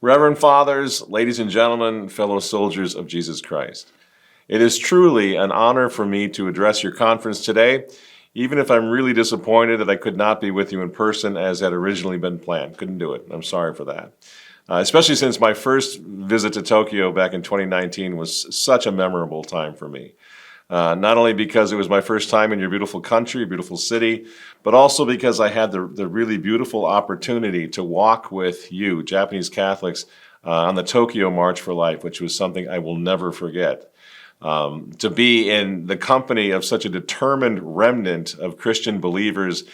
Reverend Fathers, ladies and gentlemen, fellow soldiers of Jesus Christ, it is truly an honor for me to address your conference today, even if I'm really disappointed that I could not be with you in person as had originally been planned. Couldn't do it. I'm sorry for that. Especially since my first visit to Tokyo back in 2019 was such a memorable time for me. Not only because it was my first time in your beautiful country, beautiful city, but also because I had the really beautiful opportunity to walk with you, Japanese Catholics, on the Tokyo March for Life, which was something I will never forget. To be in the company of such a determined remnant of Christian believers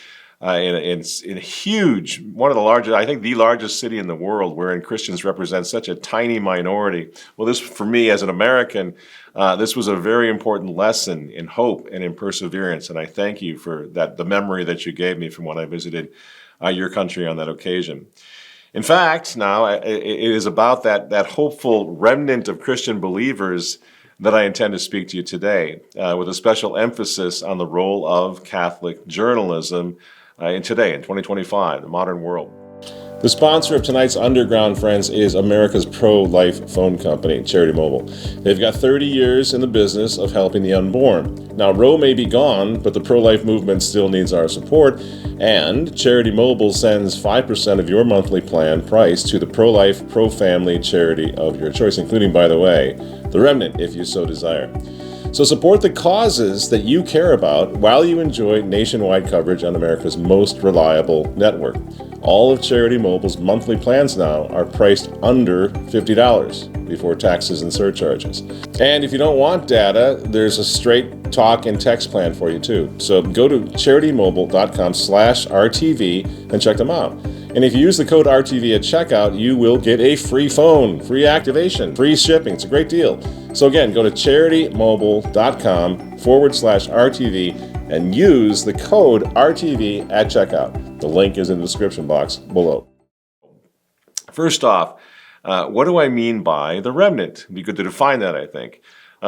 in a huge, one of the largest, I think the largest city in the world, wherein Christians represent such a tiny minority. Well, this, for me as an American, this was a very important lesson in hope and in perseverance, and I thank you for that, the memory that you gave me from when I visited your country on that occasion. In fact, now it is about that hopeful remnant of Christian believers that I intend to speak to you today, with a special emphasis on the role of Catholic journalism in 2025, the modern world. The sponsor of tonight's Underground, friends, is America's pro-life phone company, Charity Mobile. They've got 30 years in the business of helping the unborn. Now, Roe may be gone, but the pro-life movement still needs our support, and Charity Mobile sends 5% of your monthly plan price to the pro-life, pro-family charity of your choice, including, by the way, the Remnant, if you so desire. So support the causes that you care about while you enjoy nationwide coverage on America's most reliable network. All of Charity Mobile's monthly plans now are priced under $50 before taxes and surcharges. And if you don't want data, there's a straight talk and text plan for you too. So go to CharityMobile.com/RTV and check them out. And if you use the code RTV at checkout, you will get a free phone, free activation, free shipping. It's a great deal. So again, go to CharityMobile.com/RTV and use the code RTV at checkout. The link is in the description box below. First off, what do I mean by the remnant? It'd be good to define that, I think.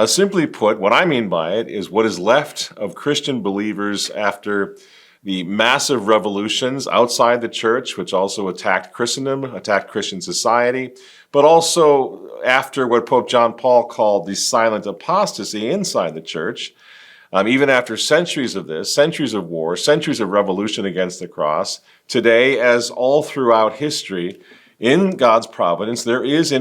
Simply put, what I mean by it is what is left of Christian believers after the massive revolutions outside the church, which also attacked Christendom, attacked Christian society, but also after what Pope John Paul called the silent apostasy inside the church. Even after centuries of this, centuries of war, centuries of revolution against the cross, today, as all throughout history, in God's providence, there is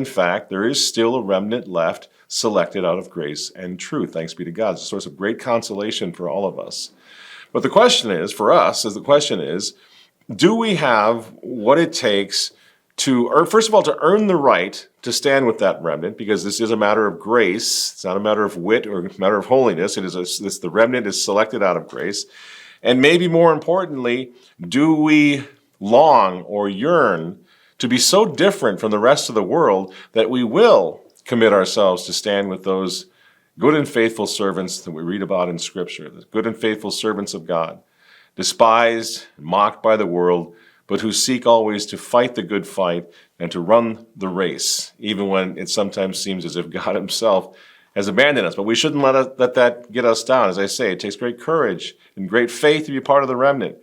still a remnant left, selected out of grace and truth. Thanks be to God. It's a source of great consolation for all of us. But the question is, for us, do we have what it takes to, first of all, to earn the right to stand with that remnant, because this is a matter of grace. It's not a matter of wit or a matter of holiness. The remnant is selected out of grace. And maybe more importantly, do we long or yearn to be so different from the rest of the world that we will commit ourselves to stand with those good and faithful servants that we read about in Scripture, the good and faithful servants of God, despised and mocked by the world, but who seek always to fight the good fight and to run the race, even when it sometimes seems as if God himself has abandoned us. But we shouldn't let that get us down. As I say, it takes great courage and great faith to be part of the remnant.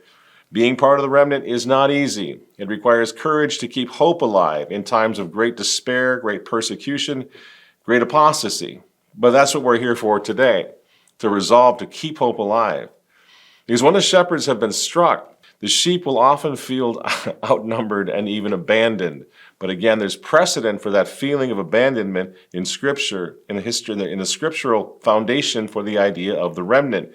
Being part of the remnant is not easy. It requires courage to keep hope alive in times of great despair, great persecution, great apostasy. But that's what we're here for today, to resolve to keep hope alive. Because when the shepherds have been struck, the sheep will often feel outnumbered and even abandoned. But again, there's precedent for that feeling of abandonment in Scripture, in the scriptural foundation for the idea of the remnant.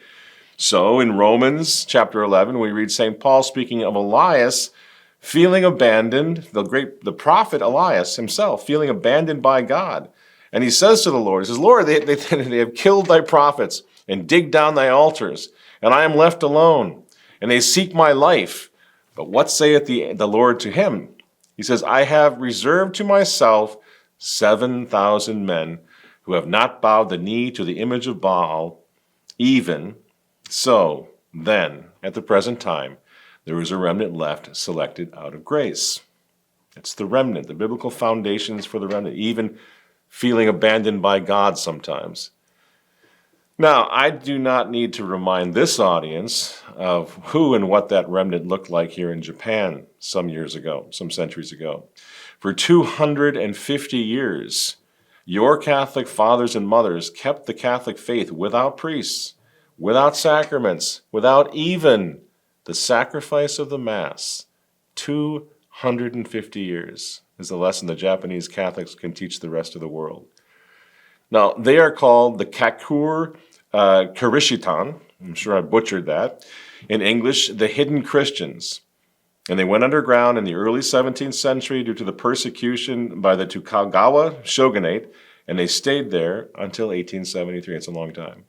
So in Romans chapter 11, we read St. Paul speaking of Elias feeling abandoned, the prophet Elias himself feeling abandoned by God. And he says to the Lord, he says, Lord, they have killed thy prophets and digged down thy altars, and I am left alone, and they seek my life. But what saith the Lord to him? He says, I have reserved to myself 7,000 men who have not bowed the knee to the image of Baal. Even so, then, at the present time, there is a remnant left, selected out of grace. It's the remnant, the biblical foundations for the remnant, even feeling abandoned by God sometimes. Now, I do not need to remind this audience of who and what that remnant looked like here in Japan some years ago, some centuries ago. For 250 years, your Catholic fathers and mothers kept the Catholic faith without priests, without sacraments, without even the sacrifice of the Mass. 250 years is the lesson the Japanese Catholics can teach the rest of the world. Now, they are called the Kakur Kirishitan. I'm sure I butchered that. In English, the hidden Christians. And they went underground in the early 17th century due to the persecution by the Tokugawa shogunate, and they stayed there until 1873. It's a long time.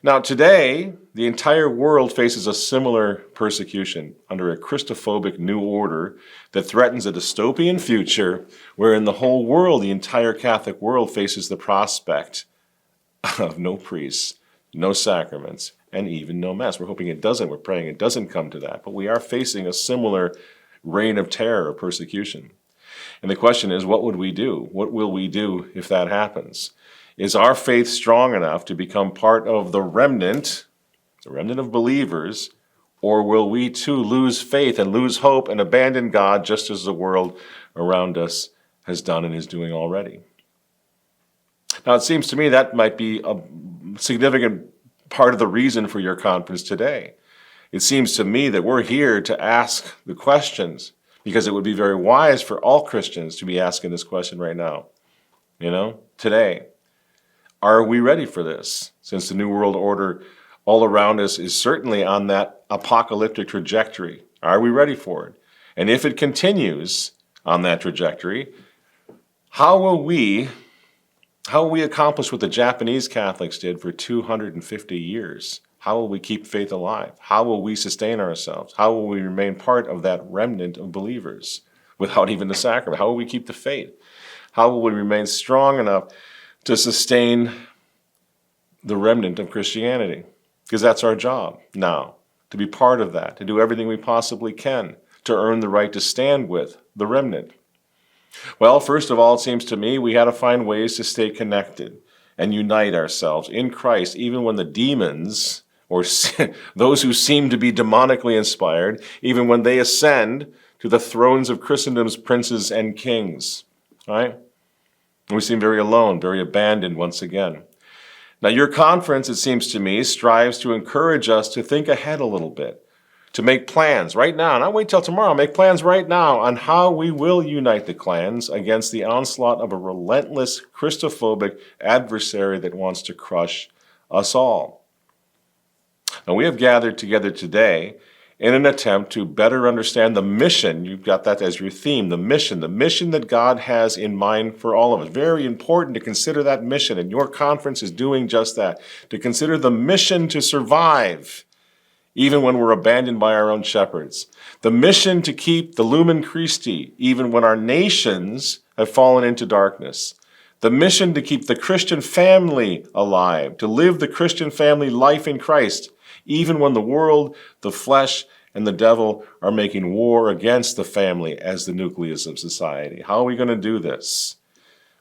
Now, today, the entire world faces a similar persecution under a Christophobic new order that threatens a dystopian future wherein the whole world, the entire Catholic world, faces the prospect of no priests, no sacraments, and even no Mass. We're hoping it doesn't. We're praying it doesn't come to that. But we are facing a similar reign of terror, of persecution. And the question is, what would we do? What will we do if that happens? Is our faith strong enough to become part of the remnant of believers, or will we too lose faith and lose hope and abandon God just as the world around us has done and is doing already? Now, it seems to me that might be a significant part of the reason for your conference today. It seems to me that we're here to ask the questions because it would be very wise for all Christians to be asking this question right now, today. Are we ready for this? Since the New World Order all around us is certainly on that apocalyptic trajectory. Are we ready for it? And if it continues on that trajectory, how will we accomplish what the Japanese Catholics did for 250 years? How will we keep faith alive? How will we sustain ourselves? How will we remain part of that remnant of believers without even the sacrament? How will we keep the faith? How will we remain strong enough to sustain the remnant of Christianity? Because that's our job now, to be part of that, to do everything we possibly can to earn the right to stand with the remnant. Well, first of all, it seems to me we had to find ways to stay connected and unite ourselves in Christ, even when the demons, or those who seem to be demonically inspired, even when they ascend to the thrones of Christendom's princes and kings, right? We seem very alone, very abandoned once again. Now, your conference, it seems to me, strives to encourage us to think ahead a little bit, to make plans right now, not wait till tomorrow, make plans right now on how we will unite the clans against the onslaught of a relentless Christophobic adversary that wants to crush us all. Now, we have gathered together today in an attempt to better understand the mission. You've got that as your theme, the mission that God has in mind for all of us. Very important to consider that mission, and your conference is doing just that, to consider the mission to survive, even when we're abandoned by our own shepherds. The mission to keep the Lumen Christi, even when our nations have fallen into darkness. The mission to keep the Christian family alive, to live the Christian family life in Christ, even when the world, the flesh, and the devil are making war against the family as the nucleus of society. How are we going to do this?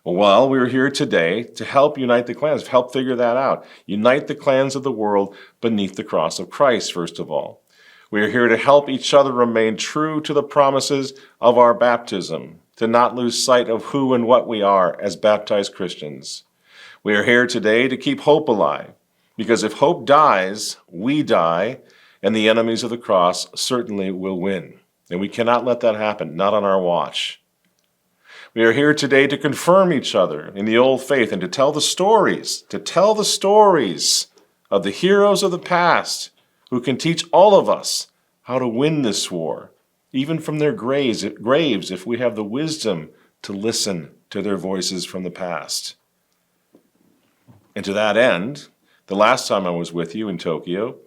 Well, we're here today to help unite the clans, help figure that out. Unite the clans of the world beneath the cross of Christ, first of all. We are here to help each other remain true to the promises of our baptism, to not lose sight of who and what we are as baptized Christians. We are here today to keep hope alive, because if hope dies, we die, and the enemies of the cross certainly will win. And we cannot let that happen, not on our watch. We are here today to confirm each other in the old faith and to tell the stories of the heroes of the past who can teach all of us how to win this war, even from their graves if we have the wisdom to listen to their voices from the past. And to that end, the last time I was with you in Tokyo,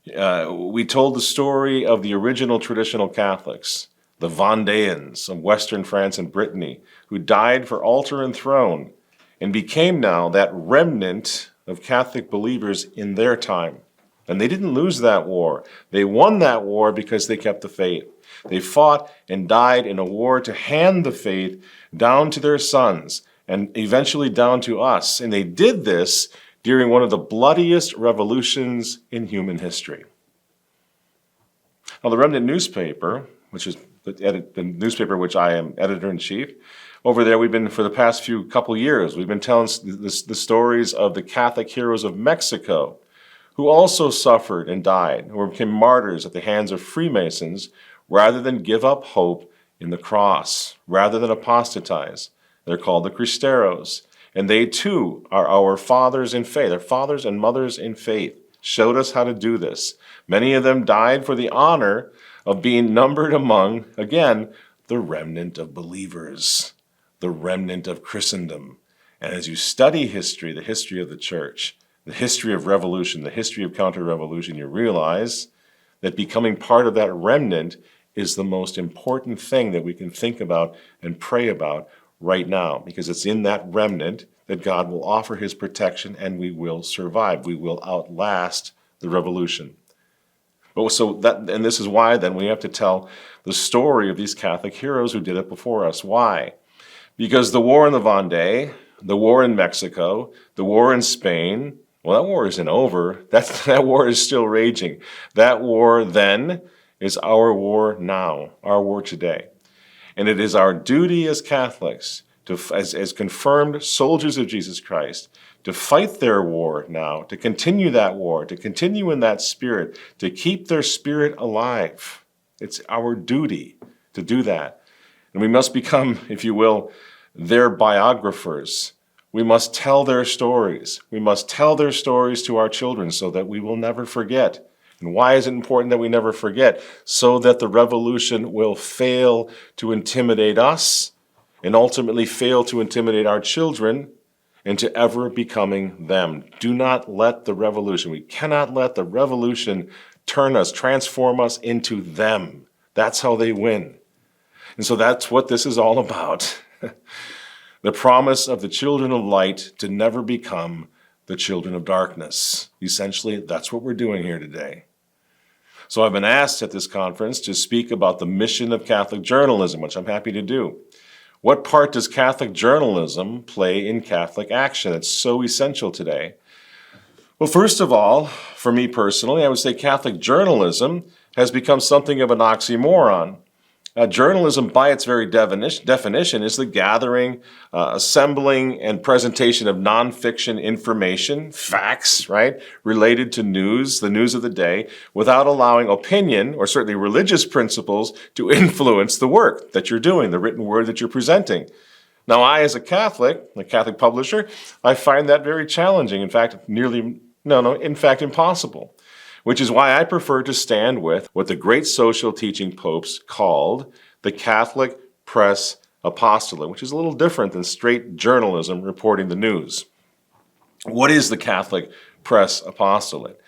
we told the story of the original traditional Catholics, the Vendéans of Western France and Brittany, who died for altar and throne and became now that remnant of Catholic believers in their time. And they didn't lose that war. They won that war because they kept the faith. They fought and died in a war to hand the faith down to their sons and eventually down to us. And they did this during one of the bloodiest revolutions in human history. Now, the Remnant newspaper, which is the newspaper which I am editor-in-chief. Over there, we've been, for the past couple years, we've been telling the stories of the Catholic heroes of Mexico, who also suffered and died, or became martyrs at the hands of Freemasons, rather than give up hope in the cross, rather than apostatize. They're called the Cristeros, and they too are our fathers in faith. They're fathers and mothers in faith, showed us how to do this. Many of them died for the honor of being numbered among, again, the remnant of believers, the remnant of Christendom. And as you study history, the history of the church, the history of revolution, the history of counter-revolution, you realize that becoming part of that remnant is the most important thing that we can think about and pray about right now, because it's in that remnant that God will offer his protection and we will survive. We will outlast the revolution. And this is why then we have to tell the story of these Catholic heroes who did it before us. Why? Because the war in the Vendée, the war in Mexico, the war in Spain, well, that war isn't over. That war is still raging. That war then is our war now, our war today. And it is our duty as Catholics, as confirmed soldiers of Jesus Christ, to fight their war now, to continue that war, to continue in that spirit, to keep their spirit alive. It's our duty to do that. And we must become, if you will, their biographers. We must tell their stories. We must tell their stories to our children so that we will never forget. And why is it important that we never forget? So that the revolution will fail to intimidate us and ultimately fail to intimidate our children into ever becoming them. Do not let the revolution, we cannot let the revolution turn us, transform us into them. That's how they win. And so that's what this is all about. The promise of the children of light to never become the children of darkness. Essentially, that's what we're doing here today. So I've been asked at this conference to speak about the mission of Catholic journalism, which I'm happy to do. What part does Catholic journalism play in Catholic action? It's so essential today. Well, first of all, for me personally, I would say Catholic journalism has become something of an oxymoron. Journalism, by its very definition, is the gathering, assembling, and presentation of nonfiction information, facts, right, related to news, the news of the day, without allowing opinion, or certainly religious principles, to influence the work that you're doing, the written word that you're presenting. Now, I, as a Catholic publisher, I find that very challenging. In fact, impossible. Which is why I prefer to stand with what the great social teaching popes called the Catholic press apostolate, which is a little different than straight journalism reporting the news. What is the Catholic press apostolate?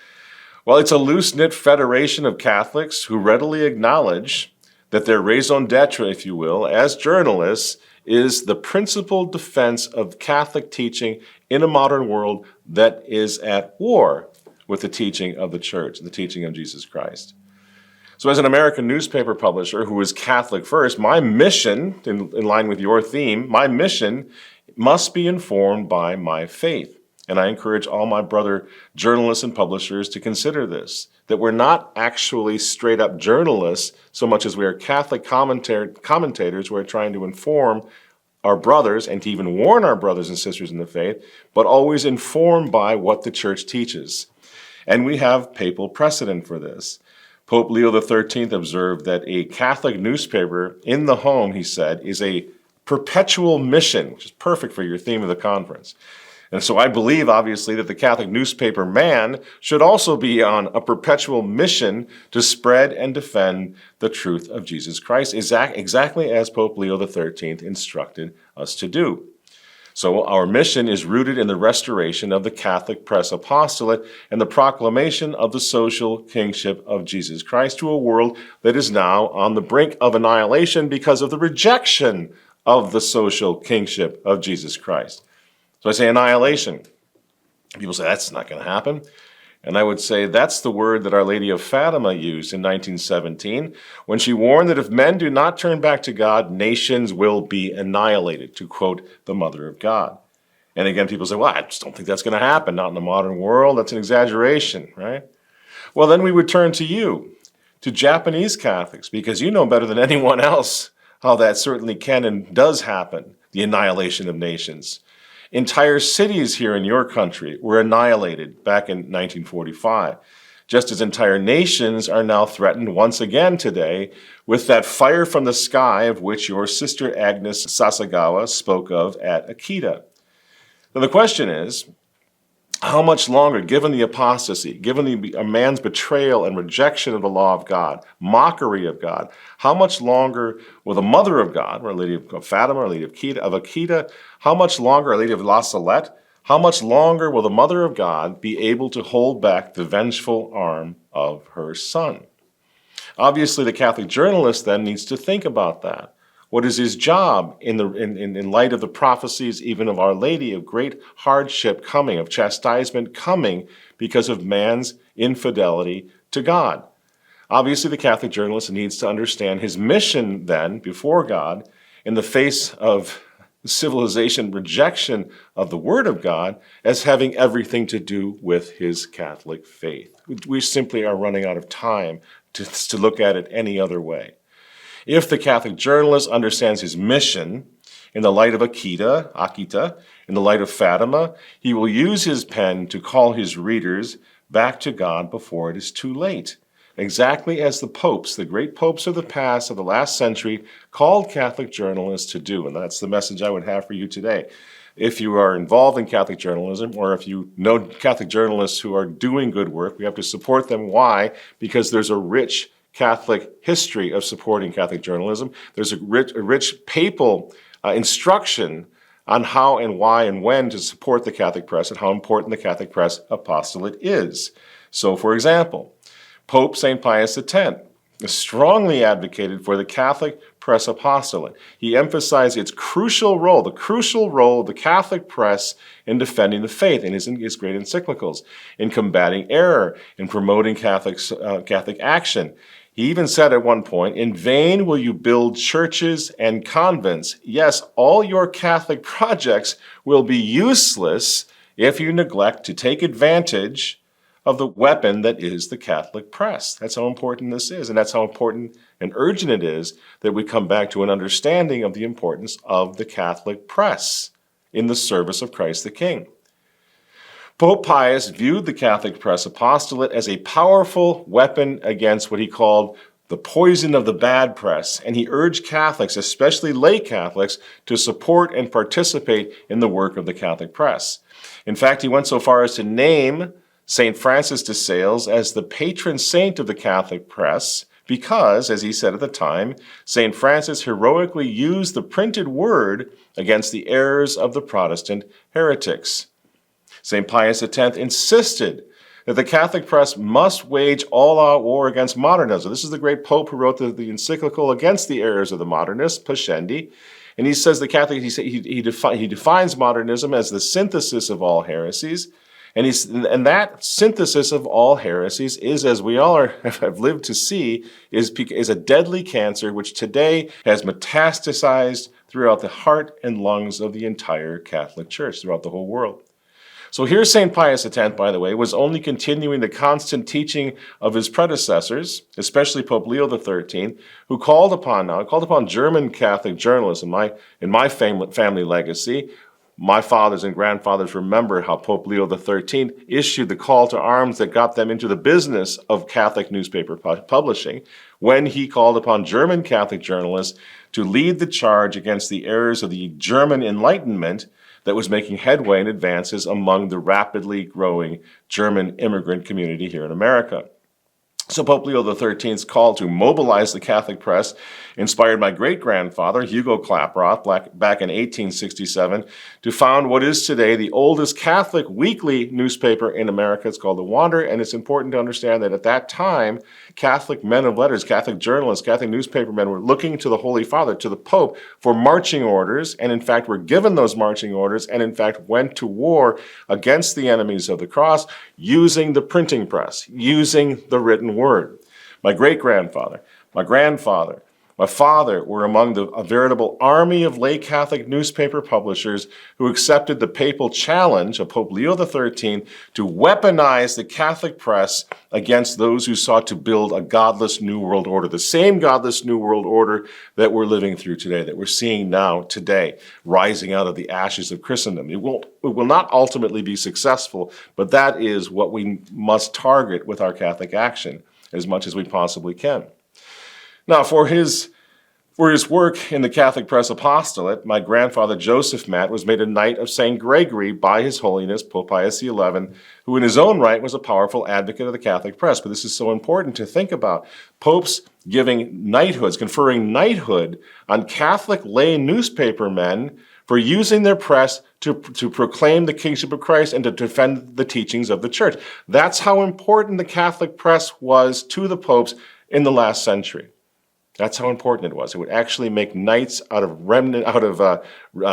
Well, it's a loose-knit federation of Catholics who readily acknowledge that their raison d'etre, if you will, as journalists, is the principal defense of Catholic teaching in a modern world that is at war with the teaching of the church, the teaching of Jesus Christ. So as an American newspaper publisher who is Catholic first, my mission, in line with your theme, my mission must be informed by my faith. And I encourage all my brother journalists and publishers to consider this, that we're not actually straight up journalists so much as we are Catholic commentators who are trying to inform our brothers and to even warn our brothers and sisters in the faith, but always informed by what the church teaches. And we have papal precedent for this. Pope Leo XIII observed that a Catholic newspaper in the home, he said, is a perpetual mission, which is perfect for your theme of the conference. And so I believe, obviously, that the Catholic newspaper man should also be on a perpetual mission to spread and defend the truth of Jesus Christ, exactly as Pope Leo XIII instructed us to do. So our mission is rooted in the restoration of the Catholic press apostolate and the proclamation of the social kingship of Jesus Christ to a world that is now on the brink of annihilation because of the rejection of the social kingship of Jesus Christ. So I say annihilation. People say that's not going to happen. And I would say that's the word that Our Lady of Fatima used in 1917 when she warned that if men do not turn back to God, nations will be annihilated, to quote the Mother of God. And again, people say, well, I just don't think that's going to happen. Not in the modern world. That's an exaggeration, right? Well, then we would turn to you to Japanese Catholics, because you know better than anyone else how that certainly can and does happen, the annihilation of nations. Entire cities here in your country were annihilated back in 1945, just as entire nations are now threatened once again today with that fire from the sky of which your sister Agnes Sasagawa spoke of at Akita. Now the question is, how much longer, given the apostasy, given a man's betrayal and rejection of the law of God, mockery of God, how much longer will the Mother of God, Our Lady of Fatima, Our Lady of Akita, how much longer, Our Lady of La Salette, how much longer will the Mother of God be able to hold back the vengeful arm of her Son? Obviously, the Catholic journalist then needs to think about that. What is his job in light of the prophecies even of Our Lady of great hardship coming, of chastisement coming because of man's infidelity to God? Obviously, the Catholic journalist needs to understand his mission then before God in the face of civilization rejection of the Word of God as having everything to do with his Catholic faith. We simply are running out of time to look at it any other way. If the Catholic journalist understands his mission in the light of Akita, in the light of Fatima, he will use his pen to call his readers back to God before it is too late. Exactly as the popes, the great popes of the past, of the last century, called Catholic journalists to do. And that's the message I would have for you today. If you are involved in Catholic journalism, or if you know Catholic journalists who are doing good work, we have to support them. Why? Because there's a rich Catholic history of supporting Catholic journalism. There's a rich papal instruction on how and why and when to support the Catholic press and how important the Catholic press apostolate is. So, for example, Pope St. Pius X strongly advocated for the Catholic press apostolate. He emphasized its crucial role, the crucial role of the Catholic press in defending the faith in his great encyclicals, in combating error, in promoting Catholic action. He even said at one point, "In vain will you build churches and convents. Yes, all your Catholic projects will be useless if you neglect to take advantage of the weapon that is the Catholic press." That's how important this is, and that's how important and urgent it is that we come back to an understanding of the importance of the Catholic press in the service of Christ the King. Pope Pius viewed the Catholic press apostolate as a powerful weapon against what he called the poison of the bad press, and he urged Catholics, especially lay Catholics, to support and participate in the work of the Catholic press. In fact, he went so far as to name St. Francis de Sales as the patron saint of the Catholic press because, as he said at the time, St. Francis heroically used the printed word against the errors of the Protestant heretics. St. Pius X insisted that the Catholic press must wage all-out war against modernism. This is the great Pope who wrote the encyclical against the errors of the modernists, Pascendi. And he says he defines modernism as the synthesis of all heresies. And that synthesis of all heresies is, as we all have lived to see, is a deadly cancer which today has metastasized throughout the heart and lungs of the entire Catholic Church, throughout the whole world. So here St. Pius X, by the way, was only continuing the constant teaching of his predecessors, especially Pope Leo XIII, who called upon German Catholic journalists in my family legacy. My fathers and grandfathers remember how Pope Leo XIII issued the call to arms that got them into the business of Catholic newspaper publishing, when he called upon German Catholic journalists to lead the charge against the errors of the German Enlightenment that was making headway and advances among the rapidly growing German immigrant community here in America. So Pope Leo XIII's call to mobilize the Catholic press inspired my great-grandfather, Hugo Klaproth, back in 1867, to found what is today the oldest Catholic weekly newspaper in America. It's called The Wanderer, and it's important to understand that at that time, Catholic men of letters, Catholic journalists, Catholic newspapermen were looking to the Holy Father, to the Pope, for marching orders, and in fact were given those marching orders, and in fact went to war against the enemies of the cross using the printing press, using the written word. My great-grandfather, my grandfather, My father were among a veritable army of lay Catholic newspaper publishers who accepted the papal challenge of Pope Leo XIII to weaponize the Catholic press against those who sought to build a godless New World Order, the same godless New World Order that we're living through today, that we're seeing now today, rising out of the ashes of Christendom. It will not ultimately be successful, but that is what we must target with our Catholic action as much as we possibly can. Now, for his work in the Catholic Press Apostolate, my grandfather Joseph Matt was made a Knight of St. Gregory by His Holiness Pope Pius XI, who in his own right was a powerful advocate of the Catholic press. But this is so important to think about. Popes giving knighthoods, conferring knighthood on Catholic lay newspapermen for using their press to proclaim the kingship of Christ and to defend the teachings of the church. That's how important the Catholic press was to the popes in the last century. That's how important it was. It would actually make knights out of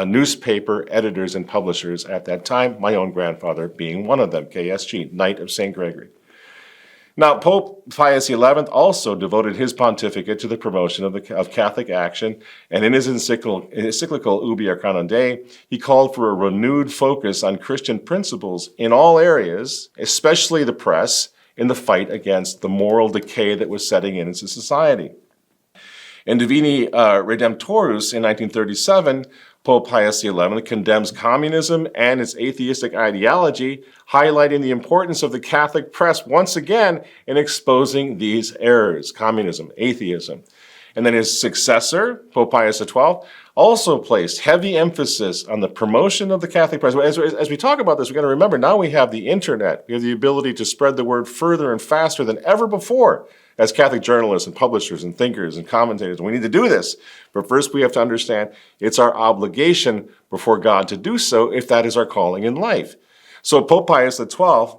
newspaper editors and publishers at that time, my own grandfather being one of them, KSG, Knight of St. Gregory. Now, Pope Pius XI also devoted his pontificate to the promotion of Catholic action, and in his encyclical Ubi Arcanum Dei, he called for a renewed focus on Christian principles in all areas, especially the press, in the fight against the moral decay that was setting in into society. In Divini Redemptorus in 1937, Pope Pius XI condemns communism and its atheistic ideology, highlighting the importance of the Catholic press once again in exposing these errors, communism, atheism. And then his successor, Pope Pius XII, also placed heavy emphasis on the promotion of the Catholic press. As we talk about this, we've got to remember now we have the internet. We have the ability to spread the word further and faster than ever before as Catholic journalists and publishers and thinkers and commentators. And we need to do this. But first we have to understand it's our obligation before God to do so if that is our calling in life. So Pope Pius XII,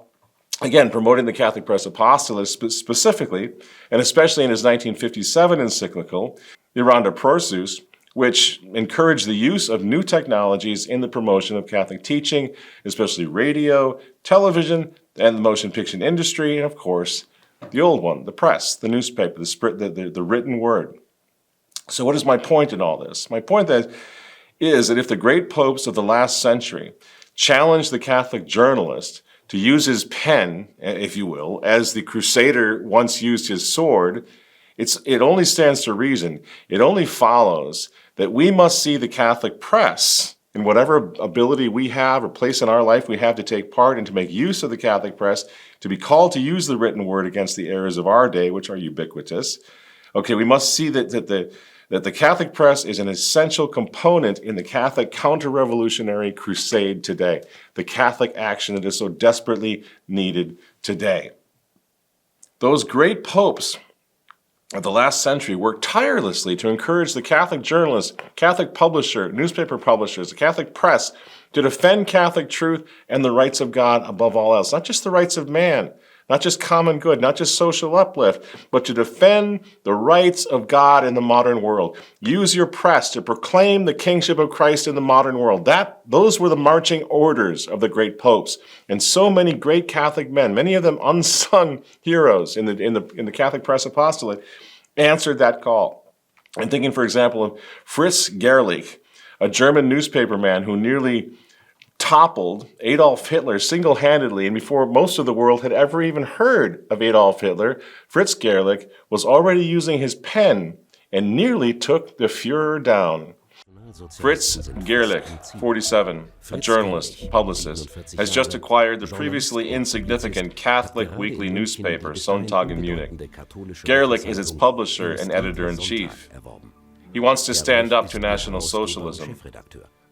again, promoting the Catholic Press Apostolate specifically, and especially in his 1957 encyclical, Miranda Prosus, which encouraged the use of new technologies in the promotion of Catholic teaching, especially radio, television, and the motion picture industry, and of course, the old one, the press, the newspaper, the written word. So what is my point in all this? My point is that if the great popes of the last century challenged the Catholic journalist to use his pen, if you will, as the crusader once used his sword, it only stands to reason. It only follows that we must see the Catholic press in whatever ability we have or place in our life we have to take part and to make use of the Catholic press, to be called to use the written word against the errors of our day, which are ubiquitous. Okay, we must see that the Catholic press is an essential component in the Catholic counterrevolutionary crusade today, the Catholic action that is so desperately needed today. Those great popes of the last century worked tirelessly to encourage the Catholic journalists, Catholic publisher, newspaper publishers, the Catholic press to defend Catholic truth and the rights of God above all else. Not just the rights of man, not just common good, not just social uplift, but to defend the rights of God in the modern world. Use your press to proclaim the kingship of Christ in the modern world. Those were the marching orders of the great popes. And so many great Catholic men, many of them unsung heroes in the Catholic Press Apostolate, answered that call. I'm thinking, for example, of Fritz Gerlich, a German newspaperman who nearly toppled Adolf Hitler single-handedly, and before most of the world had ever even heard of Adolf Hitler, Fritz Gerlich was already using his pen and nearly took the Führer down. Fritz Gerlich, 47, a journalist, publicist, has just acquired the previously insignificant Catholic weekly newspaper Sonntag in Munich. Gerlich is its publisher and editor-in-chief. He wants to stand up to National Socialism,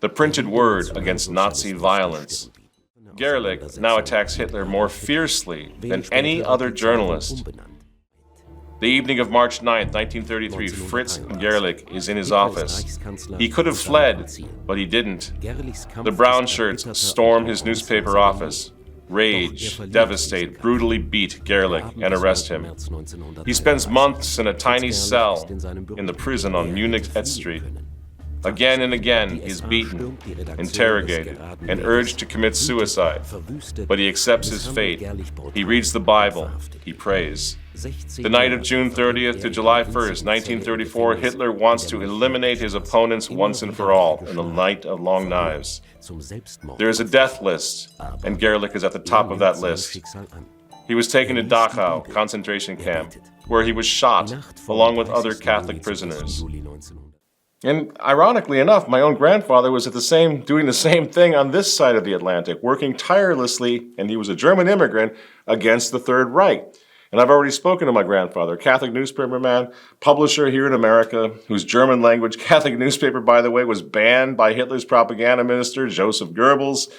the printed word against Nazi violence. Gerlich now attacks Hitler more fiercely than any other journalist. The evening of March 9, 1933, Fritz Gerlich is in his office. He could have fled, but he didn't. The brown shirts storm his newspaper office, rage, devastate, brutally beat Gerlich, and arrest him. He spends months in a tiny cell in the prison on Munich Head Street. Again and again, he is beaten, interrogated, and urged to commit suicide. But he accepts his fate. He reads the Bible. He prays. The night of June 30th to July 1st, 1934, Hitler wants to eliminate his opponents once and for all in the night of long knives. There is a death list, and Gerlich is at the top of that list. He was taken to Dachau concentration camp, where he was shot along with other Catholic prisoners. And ironically enough, my own grandfather was doing the same thing on this side of the Atlantic, working tirelessly, and he was a German immigrant, against the Third Reich. And I've already spoken to my grandfather, a Catholic newspaperman, publisher here in America, whose German language Catholic newspaper, by the way, was banned by Hitler's propaganda minister, Joseph Goebbels,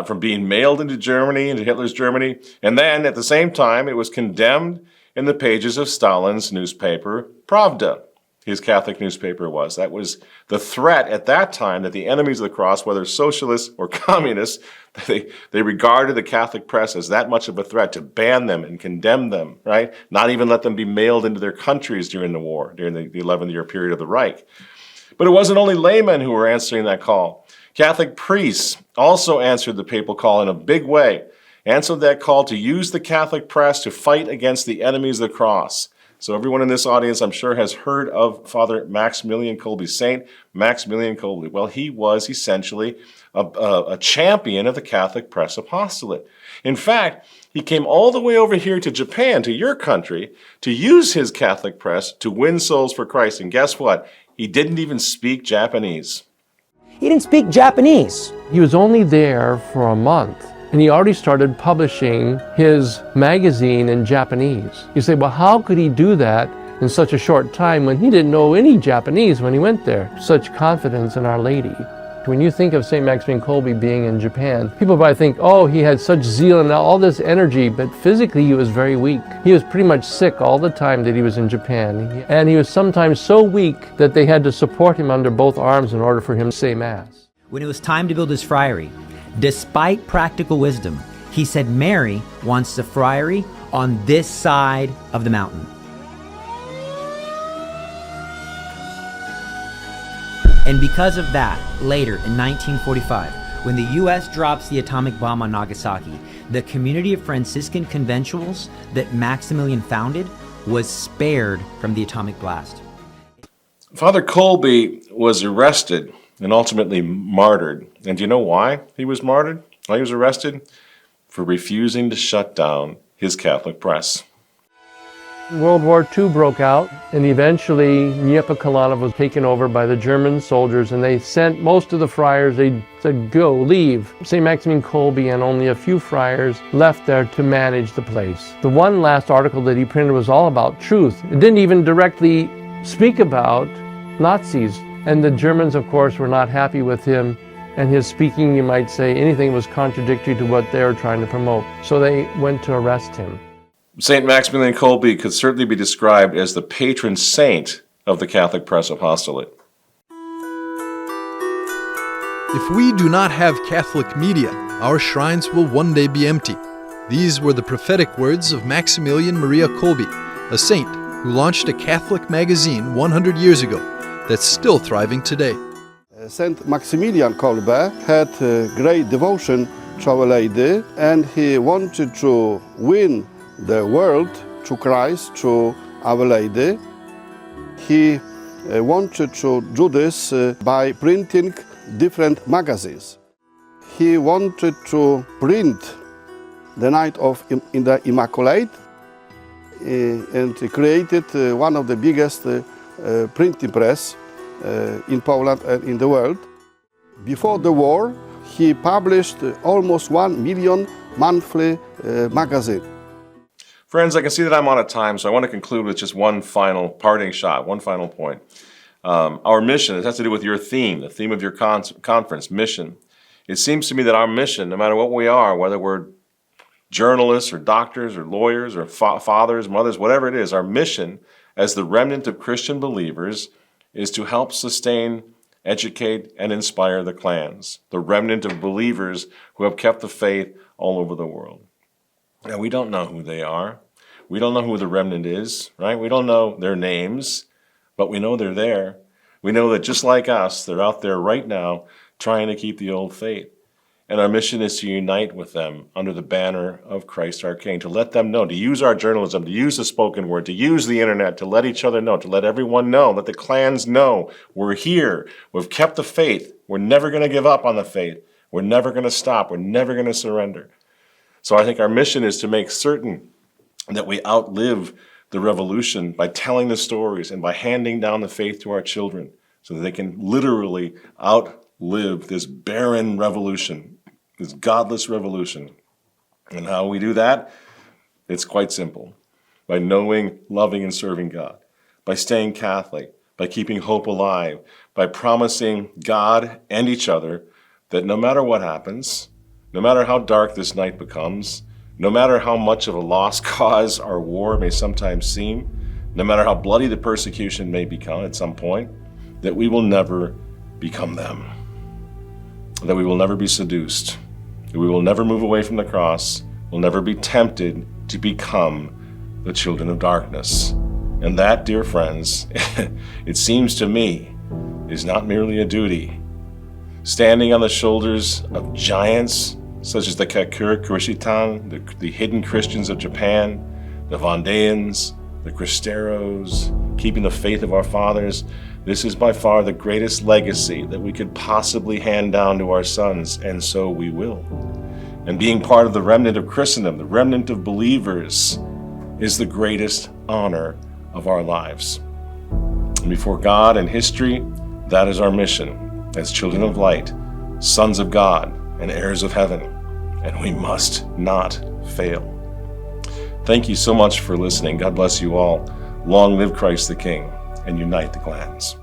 from being mailed into Germany, into Hitler's Germany. And then, at the same time, it was condemned in the pages of Stalin's newspaper, Pravda. His Catholic newspaper was. That was the threat at that time that the enemies of the cross, whether socialists or communists, they regarded the Catholic press as that much of a threat to ban them and condemn them, right? Not even let them be mailed into their countries during the war, during the 11-year period of the Reich. But it wasn't only laymen who were answering that call. Catholic priests also answered the papal call in a big way, answered that call to use the Catholic press to fight against the enemies of the cross. So everyone in this audience, I'm sure, has heard of Father Maximilian Kolbe, Saint Maximilian Kolbe. Well, he was essentially a champion of the Catholic press apostolate. In fact, he came all the way over here to Japan, to your country, to use his Catholic press to win souls for Christ. And guess what? He didn't even speak Japanese. He didn't speak Japanese. He was only there for a month, and he already started publishing his magazine in Japanese. You say, well, how could he do that in such a short time when he didn't know any Japanese when he went there? Such confidence in Our Lady. When you think of St. Maximilian Kolbe being in Japan, people probably think, oh, he had such zeal and all this energy, but physically he was very weak. He was pretty much sick all the time that he was in Japan. And he was sometimes so weak that they had to support him under both arms in order for him to say Mass. When it was time to build his friary, despite practical wisdom, he said Mary wants the friary on this side of the mountain. And because of that, later in 1945, when the U.S. drops the atomic bomb on Nagasaki, the community of Franciscan conventuals that Maximilian founded was spared from the atomic blast. Father Kolbe was arrested and ultimately martyred. And do you know why he was martyred? Why he was arrested? For refusing to shut down his Catholic press. World War II broke out, and eventually Niepokalanów was taken over by the German soldiers, and they sent most of the friars, they said, go, leave. St. Maximilian Kolbe and only a few friars left there to manage the place. The one last article that he printed was all about truth. It didn't even directly speak about Nazis. And the Germans, of course, were not happy with him, and his speaking, you might say, anything was contradictory to what they were trying to promote. So they went to arrest him. St. Maximilian Kolbe could certainly be described as the patron saint of the Catholic press apostolate. If we do not have Catholic media, our shrines will one day be empty. These were the prophetic words of Maximilian Maria Kolbe, a saint who launched a Catholic magazine 100 years ago that's still thriving today. Saint Maximilian Kolbe had great devotion to Our Lady, and he wanted to win the world to Christ, to Our Lady. He wanted to do this by printing different magazines. He wanted to print the Night of in the Immaculate, and he created one of the biggest printing press in Poland and in the world. Before the war, he published almost 1 million monthly magazines. Friends, I can see that I'm out of time, so I want to conclude with just one final parting shot, one final point. Our mission, it has to do with your theme, the theme of your conference, mission. It seems to me that our mission, no matter what we are, whether we're journalists or doctors or lawyers or fathers, mothers, whatever it is, our mission as the remnant of Christian believers is to help sustain, educate, and inspire the clans, the remnant of believers who have kept the faith all over the world. Now, we don't know who they are. We don't know who the remnant is, right? We don't know their names, but we know they're there. We know that just like us, they're out there right now trying to keep the old faith. And our mission is to unite with them under the banner of Christ our King, to let them know, to use our journalism, to use the spoken word, to use the internet, to let each other know, to let everyone know, let the clans know, we're here, we've kept the faith, we're never going to give up on the faith, we're never going to stop, we're never going to surrender. So I think our mission is to make certain that we outlive the revolution by telling the stories and by handing down the faith to our children so that they can literally outlive this barren revolution, this godless revolution. And how we do that? It's quite simple. By knowing, loving, and serving God, by staying Catholic, by keeping hope alive, by promising God and each other that no matter what happens, no matter how dark this night becomes, no matter how much of a lost cause our war may sometimes seem, no matter how bloody the persecution may become at some point, that we will never become them, that we will never be seduced, that we will never move away from the cross, will never be tempted to become the children of darkness. And that, dear friends, it seems to me, is not merely a duty. Standing on the shoulders of giants such as the Kakure Kurishitan, the hidden Christians of Japan, the Vendeans, the Cristeros, keeping the faith of our fathers, this is by far the greatest legacy that we could possibly hand down to our sons, and so we will. And being part of the remnant of Christendom, the remnant of believers, is the greatest honor of our lives. And before God and history, that is our mission as children of light, sons of God, and heirs of heaven, and we must not fail. Thank you so much for listening. God bless you all. Long live Christ the King, and unite the clans.